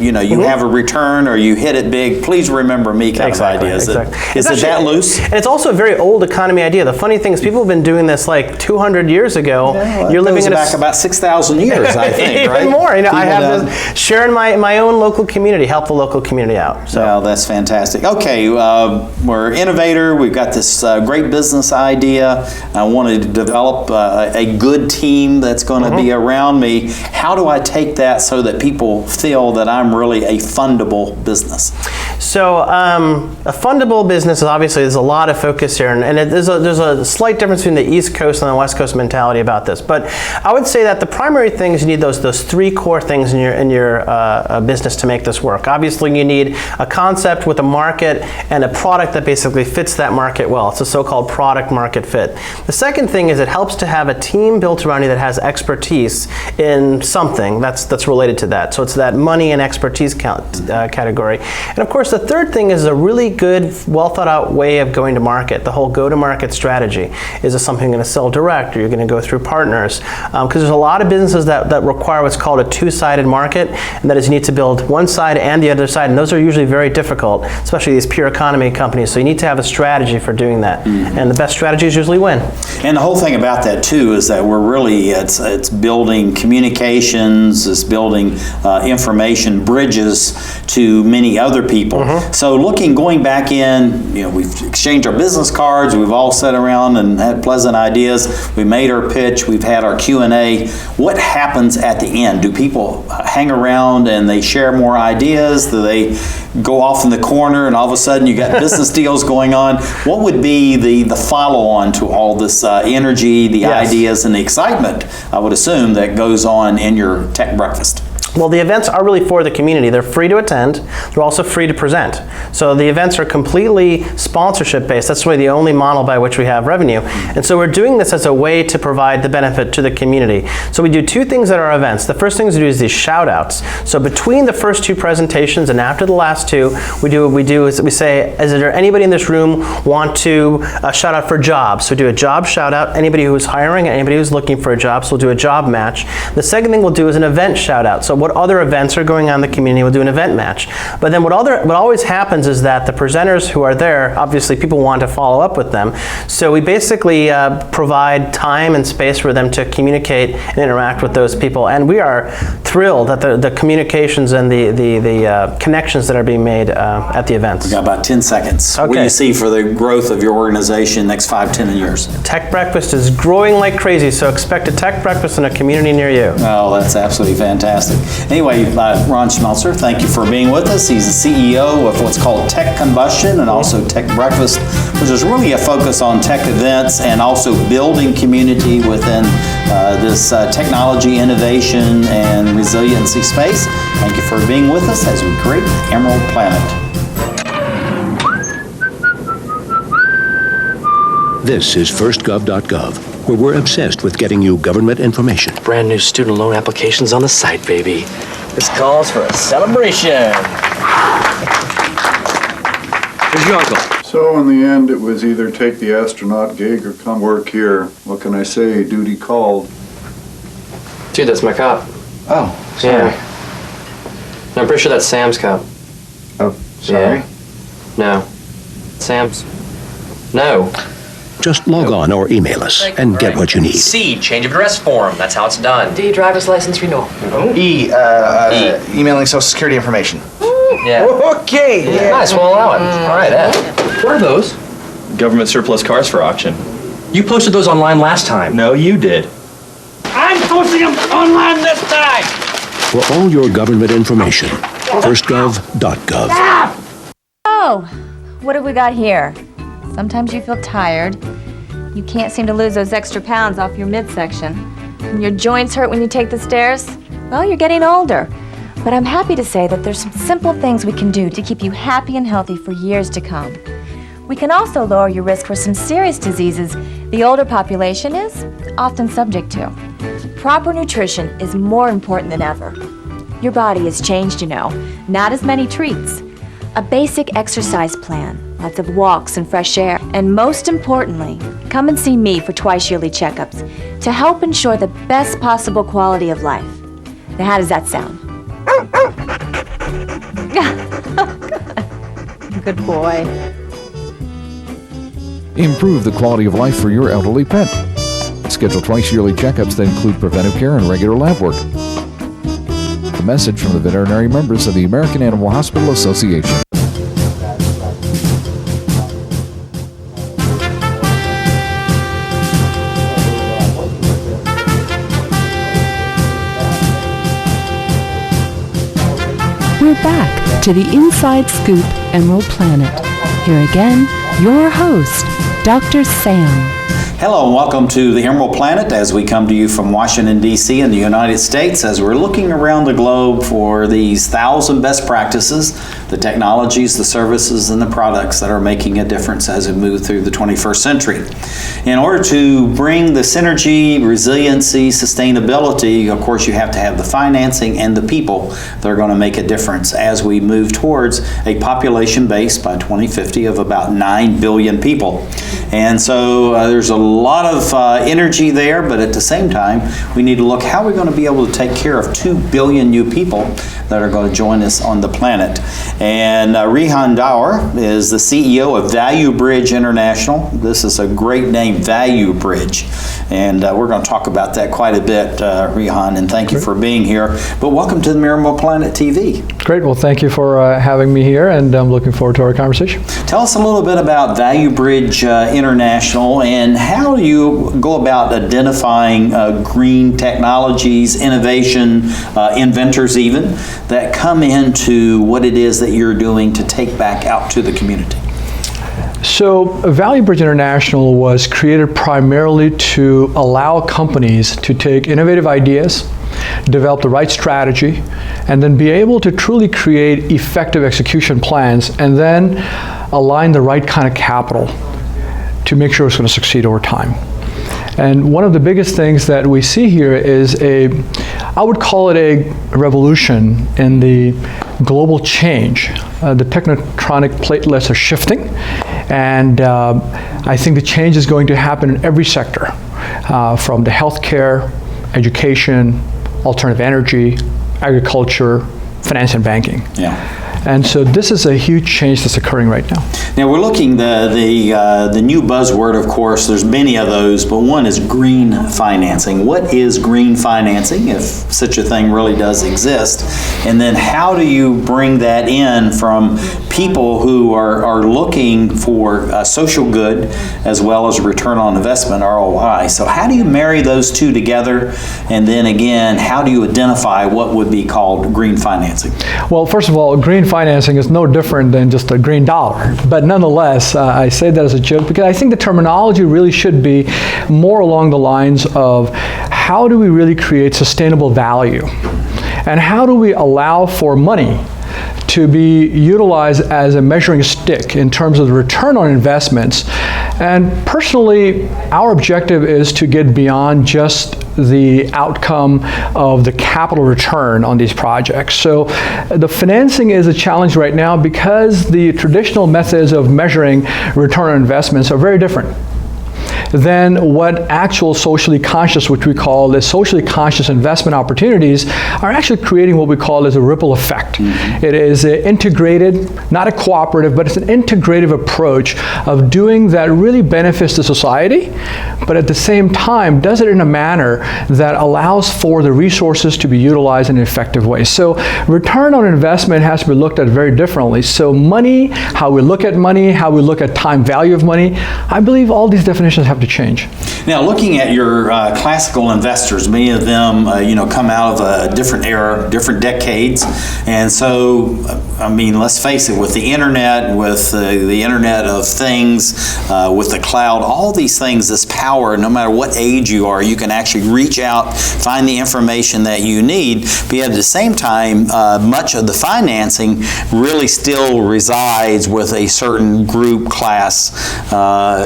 have a return or you hit it big, please remember me kind of idea. Is it that loose? And it's also a very old economy idea. The funny thing is people have been doing this like 200 years ago. You're living back about 6,000 years, I think, right? Even more. I have this, sharing my own local community, help the local community out. So. Well, that's fantastic. Okay, we're innovator. We've got this great business idea. I want to develop a good team that's going to be around me. How do I take that so that people feel that I'm really a fundable business? So a fundable business is obviously, there's a lot of focus here, and there's a slight difference between the East Coast and the West Coast mentality about this. But I would say that the primary thing is you need those three core things in your business to make this work. Obviously, you need a concept with a market and a product that basically fits that market well. It's a so-called product market fit. The second thing is it helps to have a team built around you that has expertise in something that's related to that. So it's that money and expertise category. And of course, the third thing is a really good, well thought out way of going to market. The whole go-to-market strategy. Is this something you're going to sell direct, or you're going to go through partners? Because there's a lot of businesses that require what's called a two-sided market, and that is you need to build one side and the other side, and those are usually very difficult, especially these pure economy companies. So you need to have a strategy for doing that, and the best strategies usually win. And the whole thing about that too is that we're really it's building communications, it's building information bridges to many other people. So going back in, we've exchanged our business cards, we've all sat around and had pleasant ideas, we made our pitch, we've had our Q&A. What happens at the end? Do people hang around and they share more ideas? Do they go off in the corner and all of a sudden you got business deals going on? What would be the follow-on to all this energy, the ideas, and the excitement, I would assume, that goes on in your tech breakfast? Well, the events are really for the community. They're free to attend. They're also free to present. So the events are completely sponsorship based. That's really the only model by which we have revenue. And so we're doing this as a way to provide the benefit to the community. So we do two things at our events. The first thing we do is these shout outs. So between the first two presentations and after the last two, we say, is there anybody in this room want to shout out for jobs? So we do a job shout out. Anybody who's hiring, anybody who's looking for a job, so we'll do a job match. The second thing we'll do is an event shout out. So what other events are going on in the community, we'll do an event match. But then what always happens is that the presenters who are there, obviously people want to follow up with them. So we basically provide time and space for them to communicate and interact with those people. And we are thrilled at the communications and the connections that are being made at the events. We got about 10 seconds. Okay. What do you see for the growth of your organization next 5, 10 years? Tech Breakfast is growing like crazy, so expect a Tech Breakfast in a community near you. Oh, that's absolutely fantastic. Anyway, Ron Schmelzer, thank you for being with us. He's the CEO of what's called Tech Combustion and also Tech Breakfast, which is really a focus on tech events and also building community within this technology innovation and resiliency space. Thank you for being with us as we create Emerald Planet. This is firstgov.gov, where we're obsessed with getting you government information. Brand new student loan applications on the site, baby. This calls for a celebration. Where's your uncle? So in the end, it was either take the astronaut gig or come work here. What can I say? Duty called. Dude, that's my cop. Oh, sorry. Yeah. No, I'm pretty sure that's Sam's cop. Oh, sorry. Yeah. No. Sam's. No. Just log on or email us and get what you need. C, change of address form. That's how it's done. D, driver's license renewal. E, emailing Social Security information. Yeah. Okay. Yeah. Nice, we'll allow it. All right, What are those? Government surplus cars for auction. You posted those online last time. No, you did. I'm posting them online this time! For all your government information, firstgov.gov. Oh, So, what have we got here? Sometimes you feel tired. You can't seem to lose those extra pounds off your midsection. And your joints hurt when you take the stairs. Well, you're getting older. But I'm happy to say that there's some simple things we can do to keep you happy and healthy for years to come. We can also lower your risk for some serious diseases the older population is often subject to. Proper nutrition is more important than ever. Your body has changed, you know. Not as many treats. A basic exercise plan, lots of walks and fresh air, and most importantly, come and see me for twice-yearly checkups to help ensure the best possible quality of life. Now, how does that sound? Good boy. Improve the quality of life for your elderly pet. Schedule twice-yearly checkups that include preventive care and regular lab work. A message from the veterinary members of the American Animal Hospital Association. We're back to the Inside Scoop Emerald Planet. Here again, your host, Dr. Sam. Hello and welcome to the Emerald Planet as we come to you from Washington, D.C. in the United States as we're looking around the globe for these 1,000 best practices, the technologies, the services, and the products that are making a difference as we move through the 21st century. In order to bring the synergy, resiliency, sustainability, of course you have to have the financing and the people that are going to make a difference as we move towards a population base by 2050 of about 9 billion people. And so there's a lot of energy there, but at the same time, we need to look how we're going to be able to take care of 2 billion new people that are going to join us on the planet. And Rehan Daur is the CEO of Value Bridge International. This is a great name, Value Bridge. And we're going to talk about that quite a bit, Rehan, and thank you for being here. But welcome to the Emerald Planet TV. Great. Well, thank you for having me here, and I'm looking forward to our conversation. Tell us a little bit about Value Bridge International and how do you go about identifying green technologies, innovation, inventors even, that come into what it is that you're doing to take back out to the community? So Value Bridge International was created primarily to allow companies to take innovative ideas, develop the right strategy, and then be able to truly create effective execution plans and then align the right kind of capital to make sure it's going to succeed over time. And one of the biggest things that we see here is I would call it a revolution in the global change. The tectonic platelets are shifting, and I think the change is going to happen in every sector, from the healthcare, education, alternative energy, agriculture, finance and banking. Yeah. And so this is a huge change that's occurring right now. Now we're looking, the new buzzword, of course, there's many of those, but one is green financing. What is green financing, if such a thing really does exist? And then how do you bring that in from people who are looking for social good as well as return on investment, ROI? So how do you marry those two together? And then again, how do you identify what would be called green financing? Well, first of all, green financing is no different than just a green dollar. But nonetheless, I say that as a joke because I think the terminology really should be more along the lines of how do we really create sustainable value? And how do we allow for money to be utilized as a measuring stick in terms of the return on investments? And personally, our objective is to get beyond just the outcome of the capital return on these projects. So the financing is a challenge right now because the traditional methods of measuring return on investments are very different than what actual socially conscious, which we call the socially conscious investment opportunities, are actually creating what we call as a ripple effect. Mm-hmm. It is an integrated, not a cooperative, but it's an integrative approach of doing that really benefits the society, but at the same time does it in a manner that allows for the resources to be utilized in an effective way. So return on investment has to be looked at very differently. So money, how we look at money, how we look at time value of money, I believe all these definitions have to change. Now, looking at your classical investors, many of them, come out of a different era, different decades, and so, I mean, let's face it, with the internet, with the Internet of Things, with the cloud, all these things, this power, no matter what age you are, you can actually reach out, find the information that you need, but yet at the same time, much of the financing really still resides with a certain group, class,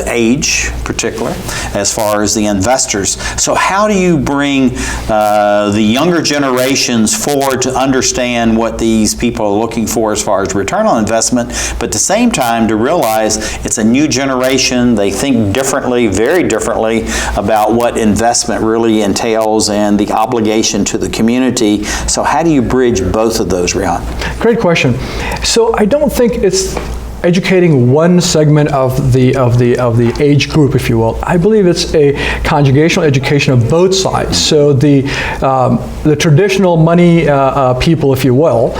age, particular, as far as the investors. So how do you bring the younger generations forward to understand what these people are looking for as far as return on investment, but at the same time to realize it's a new generation, they think differently, very differently about what investment really entails and the obligation to the community. So how do you bridge both of those, Rihan? Great question. So I don't think it's educating one segment of the age group, if you will. I believe it's a conjugational education of both sides. So the traditional money people, if you will.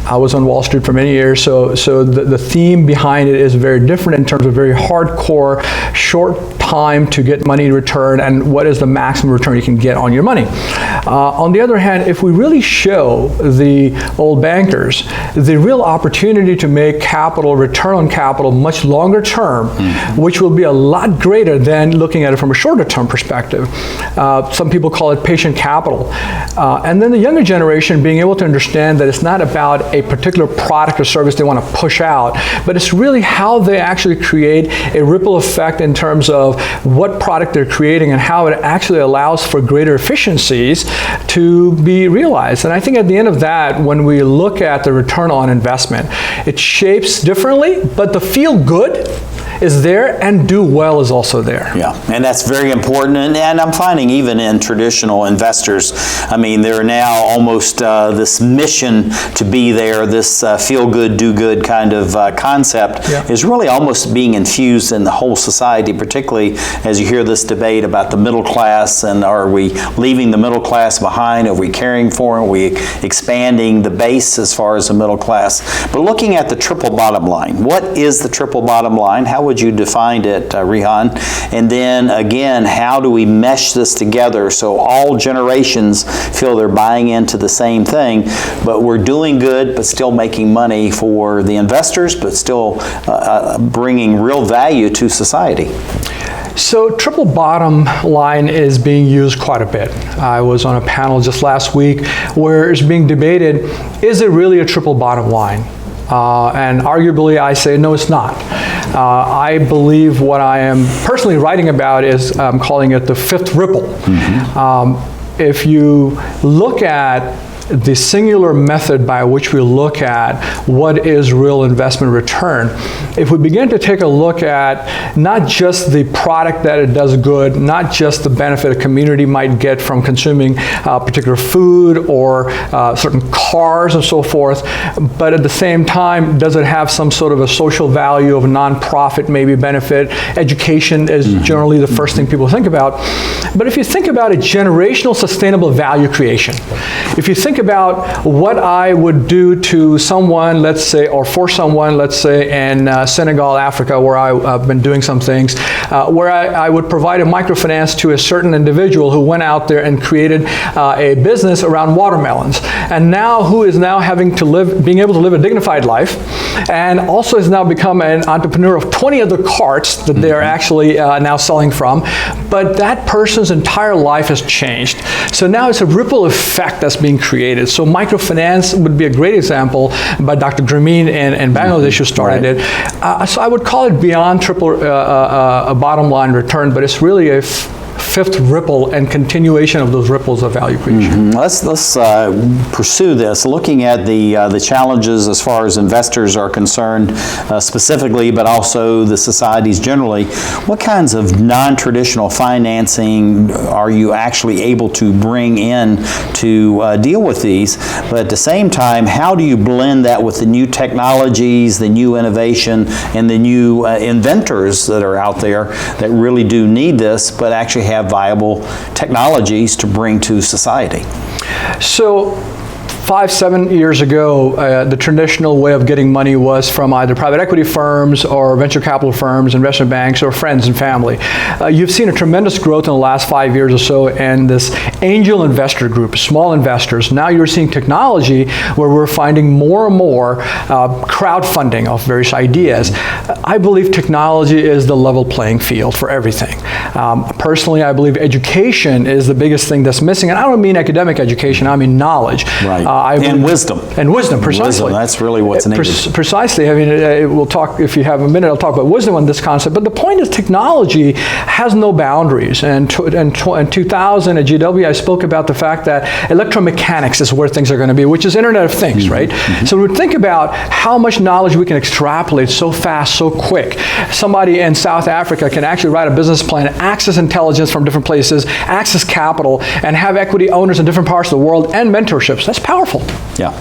I was on Wall Street for many years, so the theme behind it is very different in terms of very hardcore, short time to get money return and what is the maximum return you can get on your money. On the other hand, if we really show the old bankers the real opportunity to make return on capital much longer term, which will be a lot greater than looking at it from a shorter term perspective. Some people call it patient capital. And then the younger generation being able to understand that it's not about a particular product or service they want to push out, but it's really how they actually create a ripple effect in terms of what product they're creating and how it actually allows for greater efficiencies to be realized. And I think at the end of that, when we look at the return on investment, it shapes differently, but the feel good is there and do well is also there. Yeah, and that's very important. And I'm finding even in traditional investors, I mean, there are now almost this mission to be there, this feel good, do good kind of concept is really almost being infused in the whole society, particularly as you hear this debate about the middle class and are we leaving the middle class behind? Are we caring for them? Are we expanding the base as far as the middle class? But looking at the triple bottom line, what is the triple bottom line? How would you define it, Rihan? And then again, how do we mesh this together so all generations feel they're buying into the same thing, but we're doing good, but still making money for the investors, but still bringing real value to society? So triple bottom line is being used quite a bit. I was on a panel just last week where it's being debated, is it really a triple bottom line? And arguably I say, no, it's not. I believe what I am personally writing about is I'm calling it the fifth ripple. If you look at the singular method by which we look at what is real investment return, if we begin to take a look at not just the product that it does good, not just the benefit a community might get from consuming particular food or certain cars and so forth, but at the same time, does it have some sort of a social value of a nonprofit maybe benefit? Education is generally the first thing people think about. But if you think about a generational sustainable value creation, if you think about what I would do to someone, let's say, or for someone, let's say, in Senegal, Africa, where I've been doing some things, where I would provide a microfinance to a certain individual who went out there and created a business around watermelons, and now who is now being able to live a dignified life, and also has now become an entrepreneur of 20 other carts that they're actually now selling from, but that person's entire life has changed. So now it's a ripple effect that's being created. So microfinance would be a great example by Dr. Grameen in Bangladesh who started it. So I would call it beyond triple bottom line return, but it's really a fifth ripple and continuation of those ripples of value creation. Let's pursue this, looking at the challenges as far as investors are concerned specifically, but also the societies generally. What kinds of non-traditional financing are you actually able to bring in to deal with these? But at the same time, how do you blend that with the new technologies, the new innovation, and the new inventors that are out there that really do need this, but actually have viable technologies to bring to society? So 5-7 years ago, the traditional way of getting money was from either private equity firms or venture capital firms, investment banks, or friends and family. You've seen a tremendous growth in the last 5 years or so in this angel investor group, small investors. Now you're seeing technology where we're finding more and more crowdfunding of various ideas. I believe technology is the level playing field for everything. Personally, I believe education is the biggest thing that's missing. And I don't mean academic education, I mean knowledge. Right. And wisdom. And wisdom, precisely. Wisdom, that's really what's needed. Precisely. I mean, we'll talk, if you have a minute, I'll talk about wisdom on this concept. But the point is technology has no boundaries. And in 2000 at GW, I spoke about the fact that electromechanics is where things are going to be, which is Internet of Things, right? So we think about how much knowledge we can extrapolate so fast, so quick. Somebody in South Africa can actually write a business plan, access intelligence from different places, access capital, and have equity owners in different parts of the world and mentorships. That's powerful. Yeah.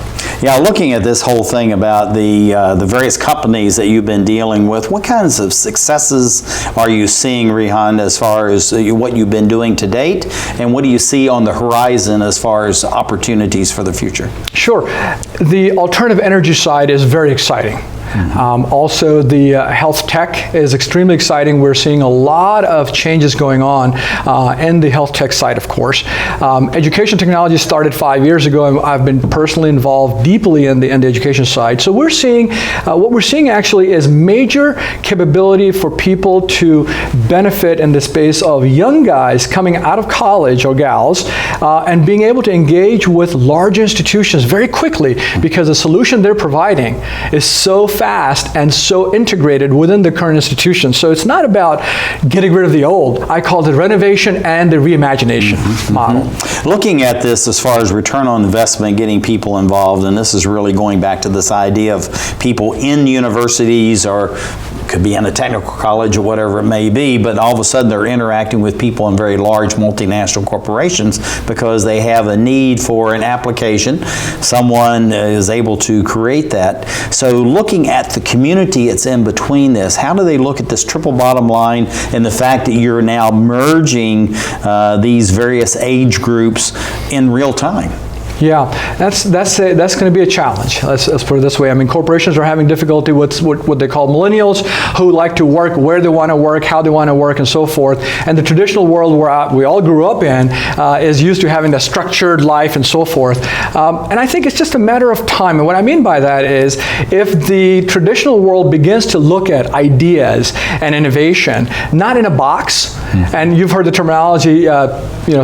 Yeah, looking at this whole thing about the various companies that you've been dealing with, what kinds of successes are you seeing, Rehan, as far as what you've been doing to date, and what do you see on the horizon as far as opportunities for the future? Sure. The alternative energy side is very exciting. Also, the health tech is extremely exciting. We're seeing a lot of changes going on in the health tech side, of course. Education technology started 5 years ago, and I've been personally involved deeply in the education side. So we're seeing, what we're seeing actually is major capability for people to benefit in the space of young guys coming out of college, or gals, and being able to engage with large institutions very quickly, because the solution they're providing is so fast and so integrated within the current institution. So it's not about getting rid of the old. I call it renovation and the reimagination model. Looking at this as far as return on investment, getting people involved, and this is really going back to this idea of people in universities, or could be in a technical college or whatever it may be, but all of a sudden they're interacting with people in very large multinational corporations because they have a need for an application. Someone is able to create that. So looking at the community it's in between this, how do they look at this triple bottom line and the fact that you're now merging these various age groups in real time? Yeah, that's going to be a challenge. Let's put it this way. I mean, corporations are having difficulty with what they call millennials, who like to work where they want to work, how they want to work, and so forth. And the traditional world where we all grew up in is used to having a structured life and so forth. And I think it's just a matter of time. And what I mean by that is, if the traditional world begins to look at ideas and innovation, not in a box, and you've heard the terminology,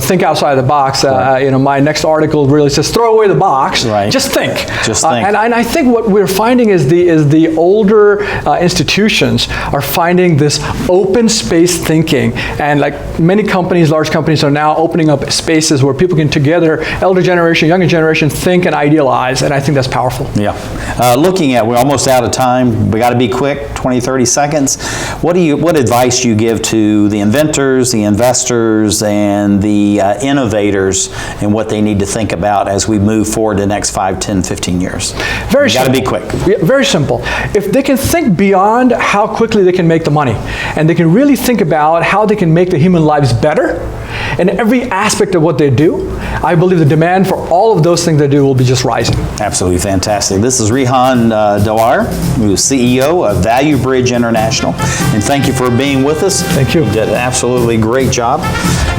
think outside the box. My next article really says, throw away the box, just think. Just think. And I think what we're finding is the older institutions are finding this open space thinking. And like many companies, large companies, are now opening up spaces where people can together, elder generation, younger generation, think and idealize. And I think that's powerful. Yeah. Looking at, we're almost out of time. We got to be quick, 20, 30 seconds. What advice do you give to the inventors, the investors, and the innovators, and what they need to think about as we move forward the next 5, 10, 15 years? Very simple. Got to be quick. Yeah, very simple. If they can think beyond how quickly they can make the money, and they can really think about how they can make the human lives better in every aspect of what they do, I believe the demand for all of those things they do will be just rising. Absolutely fantastic. This is Rehan Dawar, who is CEO of Value Bridge International. And thank you for being with us. Thank you. You did an absolutely great job.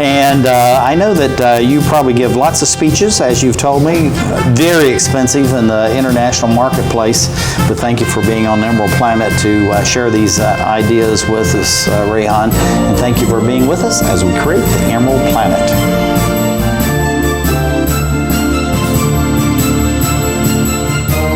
And I know that you probably give lots of speeches, as you've told me, very expensive in the international marketplace. But thank you for being on the Emerald Planet to share these ideas with us, Rehan. And thank you for being with us as we create the Emerald Planet.